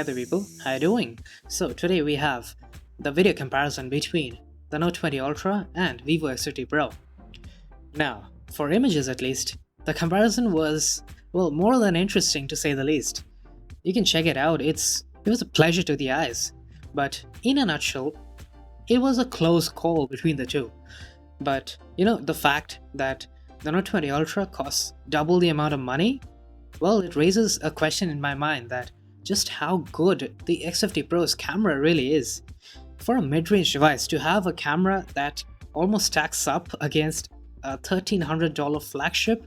Hey there people, how you doing? So today we have the video comparison between the Note 20 Ultra and Vivo X50 Pro. Now, for images at least, the comparison was, well, more than interesting to say the least. You can check it out, it was a pleasure to the eyes. But in a nutshell, it was a close call between the two. But the fact that the Note 20 Ultra costs double the amount of money, well, it raises a question in my mind that just how good the X50 Pro's camera really is. For a mid-range device to have a camera that almost stacks up against a $1,300 flagship,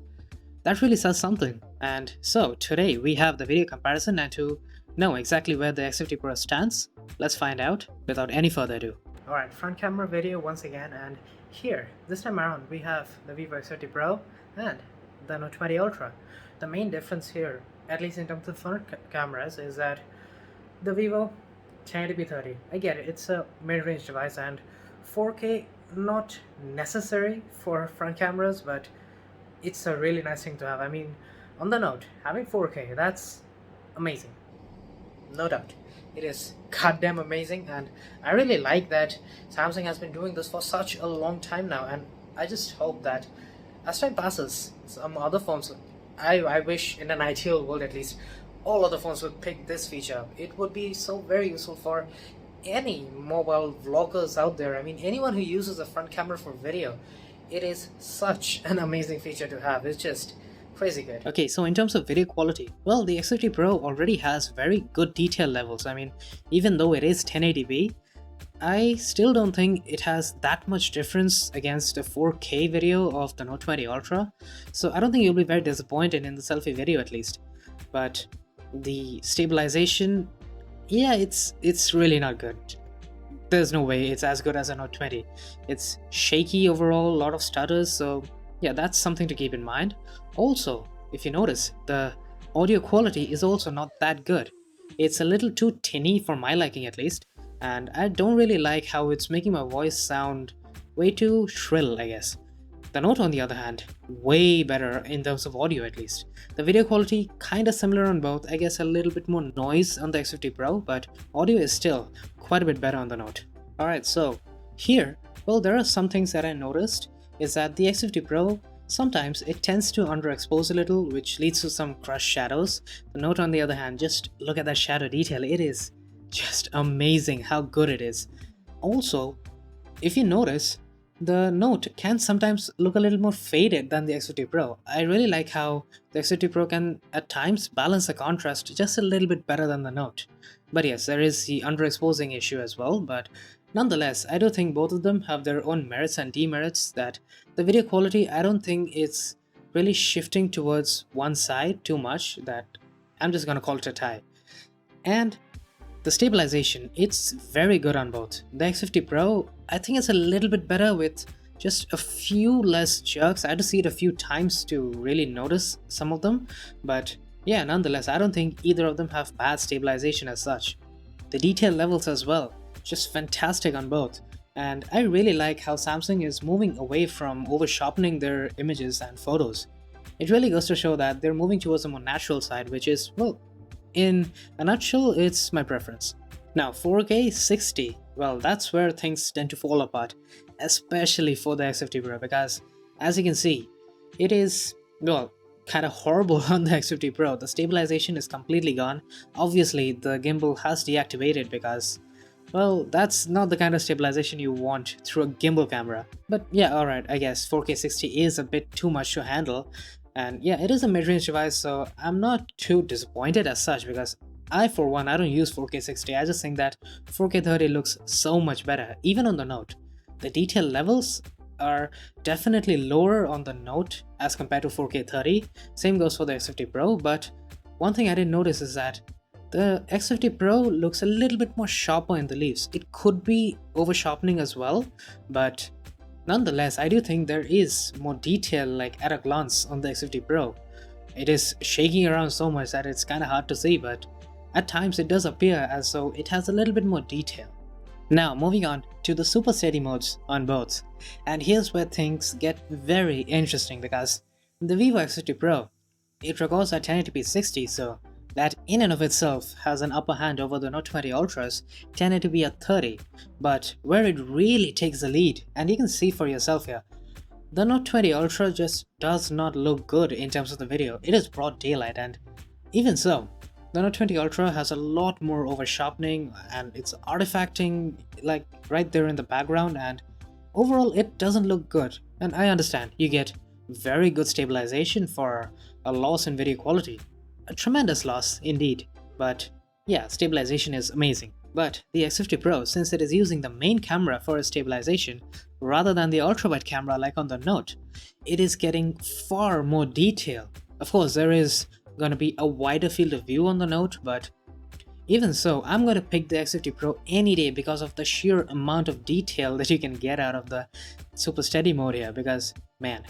that really says something. And so today we have the video comparison, and to know exactly where the X50 Pro stands, let's find out without any further ado. Alright, front camera video once again, and here, this time around, we have the Vivo X50 Pro and the Note 20 Ultra. The main difference here, at least in terms of front cameras, is that the Vivo 1080p30. I get it, it's a mid-range device and 4K not necessary for front cameras, but it's a really nice thing to have. I mean, on the Note, having 4K, that's amazing. No doubt. It is goddamn amazing, and I really like that Samsung has been doing this for such a long time now, and I just hope that as time passes, some other phones, I wish in an ideal world at least, all other phones would pick this feature up. It would be so very useful for any mobile vloggers out there. I mean, anyone who uses a front camera for video, it is such an amazing feature to have. It's just crazy good. Okay, so in terms of video quality, well, the X50 Pro already has very good detail levels. I mean, even though it is 1080p, I still don't think it has that much difference against a 4K video of the Note 20 Ultra, so I don't think you'll be very disappointed in the selfie video at least. But the stabilization, yeah, it's really not good. There's no way it's as good as a Note 20. It's shaky overall, a lot of stutters, so yeah, that's something to keep in mind. Also, if you notice, the audio quality is also not that good. It's a little too tinny for my liking at least, and I don't really like how it's making my voice sound way too shrill, I guess. The Note, on the other hand, way better in terms of audio at least. The video quality kinda similar on both, I guess a little bit more noise on the X50 Pro, but audio is still quite a bit better on the Note. Alright, so here, well, there are some things that I noticed, is that the X50 Pro, sometimes it tends to underexpose a little, which leads to some crushed shadows. The Note, on the other hand, just look at that shadow detail, it is just amazing how good it is. Also, if you notice, the Note can sometimes look a little more faded than the X50 Pro. I really like how the X50 Pro can at times balance the contrast just a little bit better than the Note. But yes, there is the underexposing issue as well, but nonetheless, I do think both of them have their own merits and demerits. That the video quality, I don't think it's really shifting towards one side too much, that I'm just gonna call it a tie. And the stabilization, it's very good on both. The X50 Pro, I think it's a little bit better with just a few less jerks. I had to see it a few times to really notice some of them, but yeah, nonetheless, I don't think either of them have bad stabilization as such. The detail levels as well, just fantastic on both. And I really like how Samsung is moving away from over-sharpening their images and photos. It really goes to show that they're moving towards a more natural side, which is, well, in a nutshell, it's my preference. Now, 4K 60, well, that's where things tend to fall apart, especially for the X50 Pro, because as you can see, it is, well, kind of horrible on the X50 Pro. The stabilization is completely gone. Obviously, the gimbal has deactivated because, well, that's not the kind of stabilization you want through a gimbal camera. But yeah, alright, I guess 4K 60 is a bit too much to handle. And yeah, it is a mid-range device, so I'm not too disappointed as such, because for one, I don't use 4K 60. I just think that 4K 30 looks so much better, even on the Note. The detail levels are definitely lower on the Note as compared to 4K 30. Same goes for the X50 Pro, but one thing I did notice is that the X50 Pro looks a little bit more sharper in the leaves. It could be over-sharpening as well, but nonetheless, I do think there is more detail, like at a glance, on the X50 Pro. It is shaking around so much that it's kinda hard to see, but at times it does appear as though it has a little bit more detail. Now, moving on to the super steady modes on both. And here's where things get very interesting, because the Vivo X50 Pro, it records at 1080p 60, so that in and of itself has an upper hand over the Note 20 Ultras tended to be at 30, but where it really takes the lead, and you can see for yourself here, the Note 20 Ultra just does not look good in terms of the video. It is broad daylight, and even so, the Note 20 Ultra has a lot more over sharpening and it's artifacting like right there in the background, and overall it doesn't look good. And I understand you get very good stabilization for a loss in video quality. A tremendous loss indeed, but yeah, stabilization is amazing. But the X50 Pro, since it is using the main camera for its stabilization rather than the ultrawide camera like on the Note, it is getting far more detail. Of course, there is going to be a wider field of view on the Note, but even so, I'm going to pick the X50 Pro any day because of the sheer amount of detail that you can get out of the Super Steady mode here. Because man,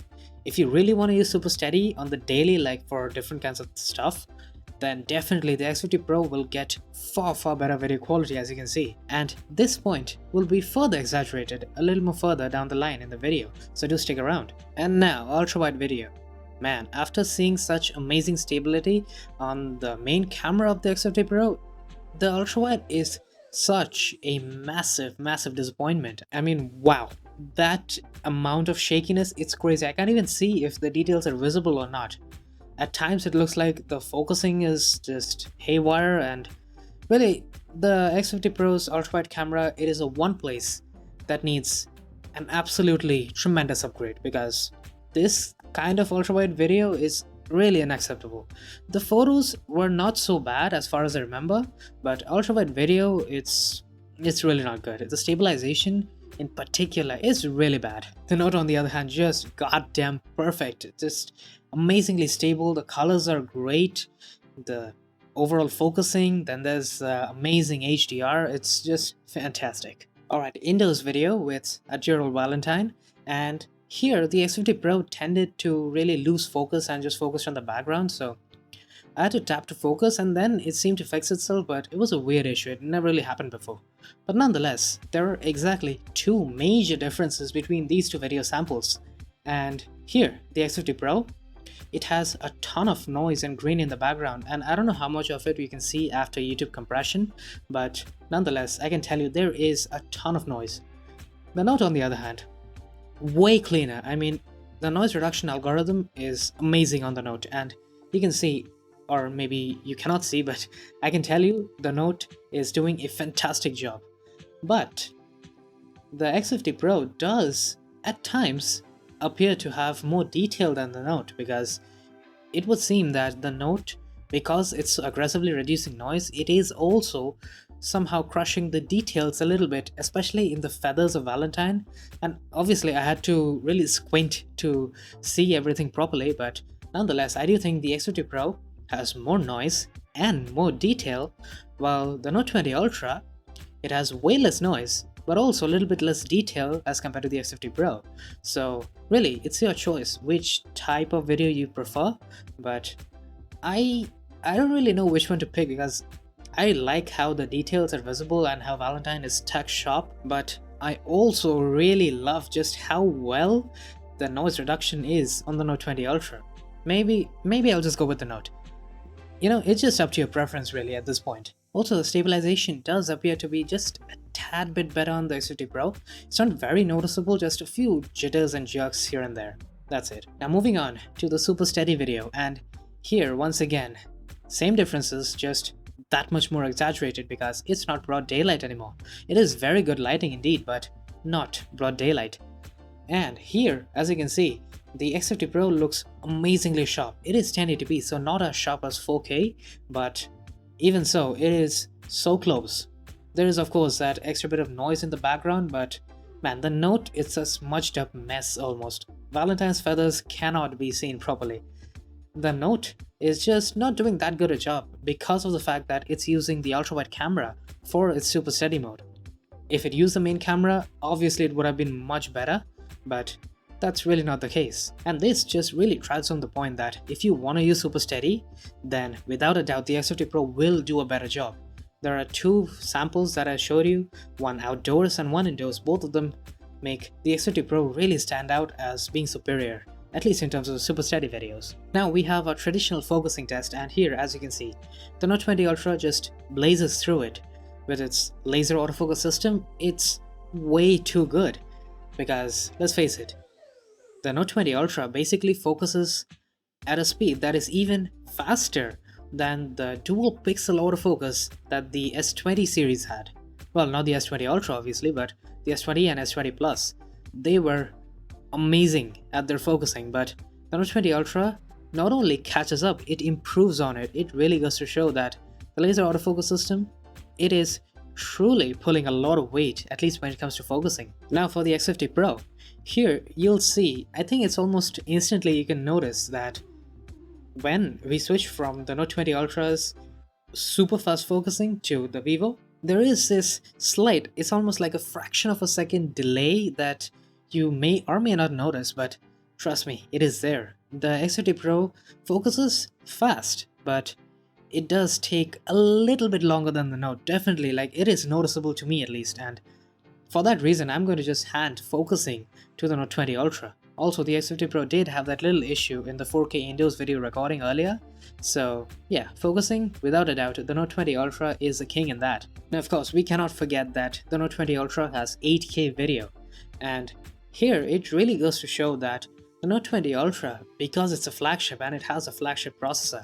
if you really want to use Super Steady on the daily, like for different kinds of stuff, then definitely the X50 Pro will get far better video quality, as you can see. And this point will be further exaggerated a little more further down the line in the video, so do stick around. And now, ultra-wide video. Man, after seeing such amazing stability on the main camera of the X50 Pro, the ultra-wide is such a massive disappointment. I mean, wow, that amount of shakiness, it's crazy. I can't even see if the details are visible or not. At times it looks like the focusing is just haywire, and really the X50 Pro's ultrawide camera, it is a one place that needs an absolutely tremendous upgrade, because this kind of ultrawide video is really unacceptable. The photos were not so bad as far as I remember, but ultrawide video, it's really not good. The stabilization in particular is really bad. The Note on the other hand, just goddamn perfect. Just amazingly stable, the colors are great, the overall focusing, then there's amazing HDR, it's just fantastic. Alright, indoors video with a Gerald Valentine, and here the X50 Pro tended to really lose focus and just focus on the background, so I had to tap to focus and then it seemed to fix itself, but it was a weird issue, it never really happened before. But nonetheless, there are exactly two major differences between these two video samples. And here, the X50 Pro, it has a ton of noise and grain in the background, and I don't know how much of it we can see after YouTube compression, but nonetheless, I can tell you there is a ton of noise. The Note on the other hand, way cleaner. I mean, the noise reduction algorithm is amazing on the Note, and you can see, or maybe you cannot see, but I can tell you the Note is doing a fantastic job. But the X50 Pro does, at times, appear to have more detail than the Note, because it would seem that the Note, because it's aggressively reducing noise, it is also somehow crushing the details a little bit, especially in the feathers of Valentine. And obviously I had to really squint to see everything properly, but nonetheless I do think the X50 Pro has more noise and more detail, while the Note 20 Ultra, it has way less noise but also a little bit less detail as compared to the X50 Pro. So really, it's your choice which type of video you prefer, but I don't really know which one to pick, because I like how the details are visible and how Valentine is tech sharp, but I also really love just how well the noise reduction is on the Note 20 Ultra. Maybe I'll just go with the Note. You know, it's just up to your preference really at this point. Also, the stabilization does appear to be just a tad bit better on the X50 Pro. It's not very noticeable, just a few jitters and jerks here and there. That's it. Now moving on to the Super Steady video, and here once again, same differences, just that much more exaggerated because it's not broad daylight anymore. It is very good lighting indeed, but not broad daylight. And here, as you can see, the X50 Pro looks amazingly sharp. It is 1080p, so not as sharp as 4K, but even so, it is so close. There is of course that extra bit of noise in the background, but man, the Note, it's a smudged up mess almost. Valentine's feathers cannot be seen properly. The Note is just not doing that good a job because of the fact that it's using the ultrawide camera for its Super Steady mode. If it used the main camera, obviously it would have been much better, but that's really not the case. And this just really drives home the point that if you want to use Super Steady, then without a doubt the X50 Pro will do a better job. There are two samples that I showed you, one outdoors and one indoors. Both of them make the X50 Pro really stand out as being superior. at least in terms of super steady videos. Now we have a traditional focusing test, and here, as you can see, the Note 20 Ultra just blazes through it. With its laser autofocus system, it's way too good, because let's face it, the Note 20 Ultra basically focuses at a speed that is even faster than the dual pixel autofocus that the S20 series had. Well, not the S20 Ultra obviously, but the S20 and S20 Plus. They were amazing at their focusing, but the Note 20 Ultra not only catches up, it improves on it. It really goes to show that the laser autofocus system, it is truly pulling a lot of weight, at least when it comes to focusing. Now for the X50 Pro, here you'll see, I think it's almost instantly you can notice that when we switch from the Note 20 Ultra's super fast focusing to the Vivo, there is this slight, it's almost like a fraction of a second delay that you may or may not notice, but trust me, it is there. The X50 Pro focuses fast, but it does take a little bit longer than the Note. Definitely, like, it is noticeable to me at least, and for that reason I'm going to just hand focusing to the Note 20 Ultra. Also, the X50 Pro did have that little issue in the 4K Indoors video recording earlier, so yeah, focusing, without a doubt, the Note 20 Ultra is the king in that. Now of course, we cannot forget that the Note 20 Ultra has 8K video, and here it really goes to show that the Note 20 Ultra, because it's a flagship and it has a flagship processor,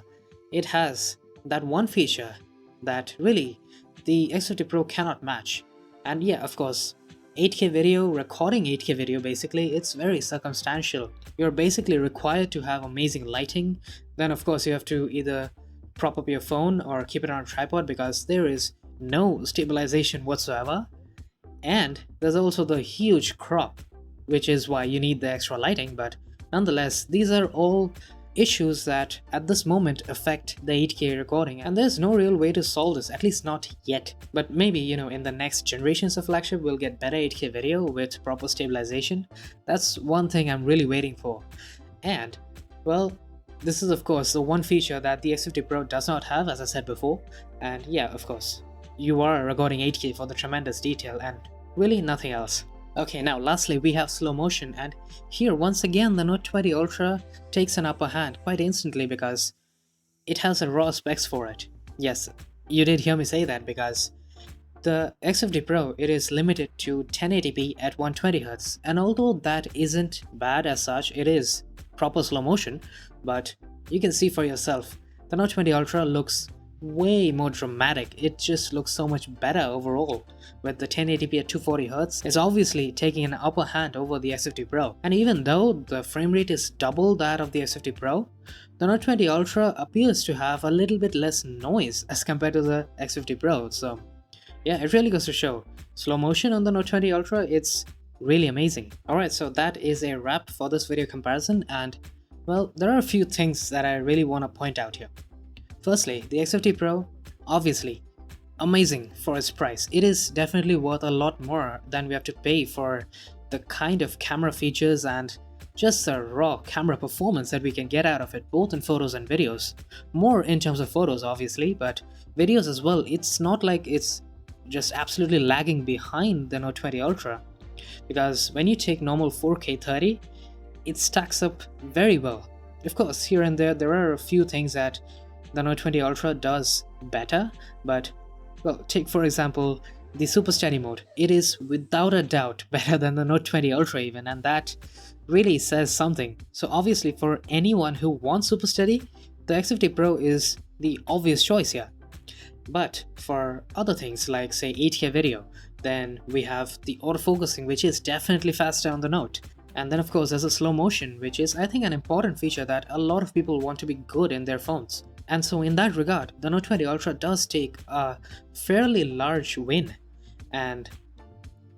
it has that one feature that really the X50 Pro cannot match. And yeah, of course, 8K video, recording 8K video basically, it's very circumstantial. You're basically required to have amazing lighting. Then of course you have to either prop up your phone or keep it on a tripod because there is no stabilization whatsoever. And there's also the huge crop, which is why you need the extra lighting, but nonetheless, these are all issues that at this moment affect the 8K recording, and there's no real way to solve this, at least not yet. But maybe, you know, in the next generations of flagship we'll get better 8K video with proper stabilization. That's one thing I'm really waiting for. And well, this is of course the one feature that the X50 Pro does not have, as I said before. And yeah, of course, you are recording 8K for the tremendous detail and really nothing else. Okay, now lastly we have slow motion, and here once again the Note 20 Ultra takes an upper hand quite instantly because it has a raw specs for it. Yes, you did hear me say that, because the X50 Pro, it is limited to 1080p at 120Hz, and although that isn't bad as such, it is proper slow motion, but you can see for yourself, the Note 20 Ultra looks way more dramatic. It just looks so much better overall. With the 1080p at 240Hz, it's obviously taking an upper hand over the X50 Pro. And even though the frame rate is double that of the X50 Pro, the Note 20 Ultra appears to have a little bit less noise as compared to the X50 Pro. So yeah, it really goes to show, slow motion on the Note 20 Ultra, it's really amazing. Alright, so that is a wrap for this video comparison, and well, there are a few things that I really want to point out here. Firstly, the X50 Pro, obviously, amazing for its price. It is definitely worth a lot more than we have to pay for the kind of camera features and just the raw camera performance that we can get out of it, both in photos and videos. More in terms of photos obviously, but videos as well. It's not like it's just absolutely lagging behind the Note 20 Ultra, because when you take normal 4K 30, it stacks up very well. Of course, here and there are a few things that the Note 20 Ultra does better, but well, take for example the super steady mode. It is without a doubt better than the Note 20 Ultra even, and that really says something. So obviously for anyone who wants super steady, the X50 Pro is the obvious choice here. But for other things like say 8K video, then we have the autofocusing, which is definitely faster on the Note. And then of course there's a slow motion, which is I think an important feature that a lot of people want to be good in their phones. And so in that regard, the Note 20 Ultra does take a fairly large win. And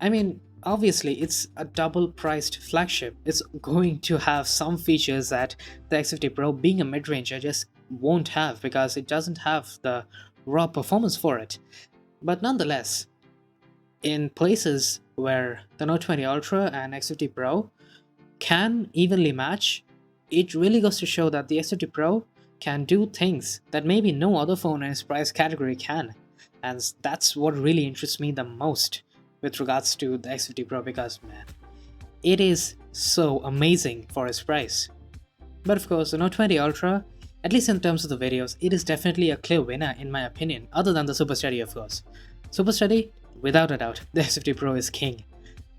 I mean, obviously it's a double priced flagship. It's going to have some features that the X50 Pro, being a mid-ranger, just won't have because it doesn't have the raw performance for it. But nonetheless, in places where the Note 20 Ultra and X50 Pro can evenly match, it really goes to show that the X50 Pro can do things that maybe no other phone in its price category can. And that's what really interests me the most with regards to the X50 Pro, because man, it is so amazing for its price. But of course, the Note 20 Ultra, at least in terms of the videos, it is definitely a clear winner in my opinion, other than the Super Steady of course. Super Steady, without a doubt, the X50 Pro is king.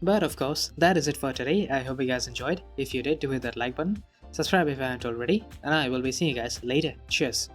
But of course, that is it for today. I hope you guys enjoyed. If you did, do hit that like button, subscribe if you haven't already, and I will be seeing you guys later. Cheers.